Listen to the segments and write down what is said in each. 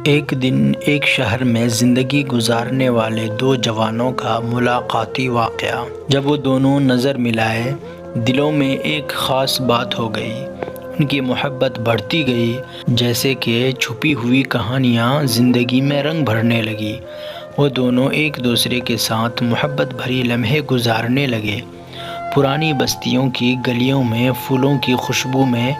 ایک دن ایک شہر میں زندگی گزارنے والے دو جوانوں کا ملاقاتی واقعہ۔ جب وہ دونوں نظر ملائے، دلوں میں ایک خاص بات ہو گئی۔ ان کی محبت بڑھتی گئی، جیسے کہ چھپی ہوئی کہانیاں زندگی میں رنگ بھرنے لگی۔ وہ دونوں ایک دوسرے کے ساتھ محبت بھری لمحے گزارنے لگے۔ پرانی بستیوں کی گلیوں میں پھولوں کی خوشبو میں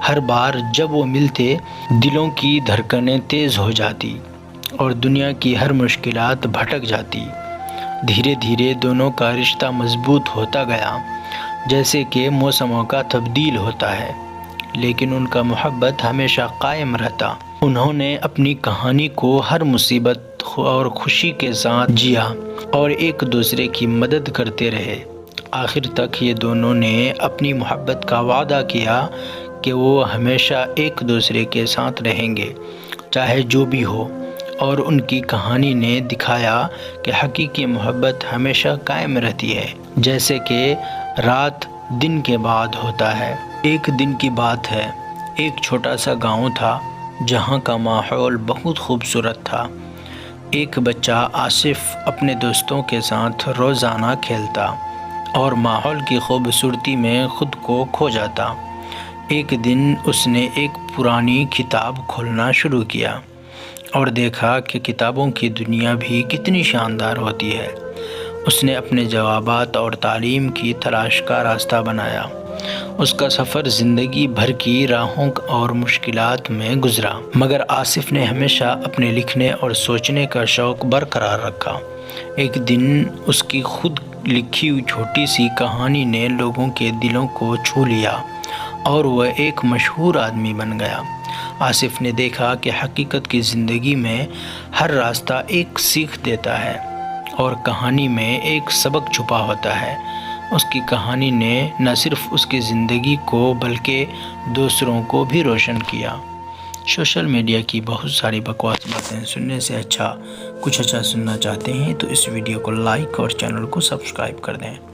ہر بار جب وہ ملتے، دلوں کی دھڑکنیں تیز ہو جاتی اور دنیا کی ہر مشکلات بھٹک جاتی۔ دھیرے دھیرے دونوں کا رشتہ مضبوط ہوتا گیا، جیسے کہ موسموں کا تبدیل ہوتا ہے، لیکن ان کا محبت ہمیشہ قائم رہتا۔ انہوں نے اپنی کہانی کو ہر مصیبت اور خوشی کے ساتھ جیا اور ایک دوسرے کی مدد کرتے رہے۔ آخر تک یہ دونوں نے اپنی محبت کا وعدہ کیا کہ وہ ہمیشہ ایک دوسرے کے ساتھ رہیں گے، چاہے جو بھی ہو، اور ان کی کہانی نے دکھایا کہ حقیقی محبت ہمیشہ قائم رہتی ہے، جیسے کہ رات دن کے بعد ہوتا ہے۔ ایک دن کی بات ہے، ایک چھوٹا سا گاؤں تھا جہاں کا ماحول بہت خوبصورت تھا۔ ایک بچہ آصف اپنے دوستوں کے ساتھ روزانہ کھیلتا اور ماحول کی خوبصورتی میں خود کو کھو جاتا۔ ایک دن اس نے ایک پرانی کتاب کھولنا شروع کیا اور دیکھا کہ کتابوں کی دنیا بھی کتنی شاندار ہوتی ہے۔ اس نے اپنے جوابات اور تعلیم کی تلاش کا راستہ بنایا۔ اس کا سفر زندگی بھر کی راہوں اور مشکلات میں گزرا، مگر آصف نے ہمیشہ اپنے لکھنے اور سوچنے کا شوق برقرار رکھا۔ ایک دن اس کی خود لکھی ہوئی چھوٹی سی کہانی نے لوگوں کے دلوں کو چھو لیا اور وہ ایک مشہور آدمی بن گیا۔ آصف نے دیکھا کہ حقیقت کی زندگی میں ہر راستہ ایک سیکھ دیتا ہے اور کہانی میں ایک سبق چھپا ہوتا ہے۔ اس کی کہانی نے نہ صرف اس کی زندگی کو بلکہ دوسروں کو بھی روشن کیا۔ سوشل میڈیا کی بہت ساری بکواس باتیں سننے سے کچھ اچھا سننا چاہتے ہیں تو اس ویڈیو کو لائک اور چینل کو سبسکرائب کر دیں۔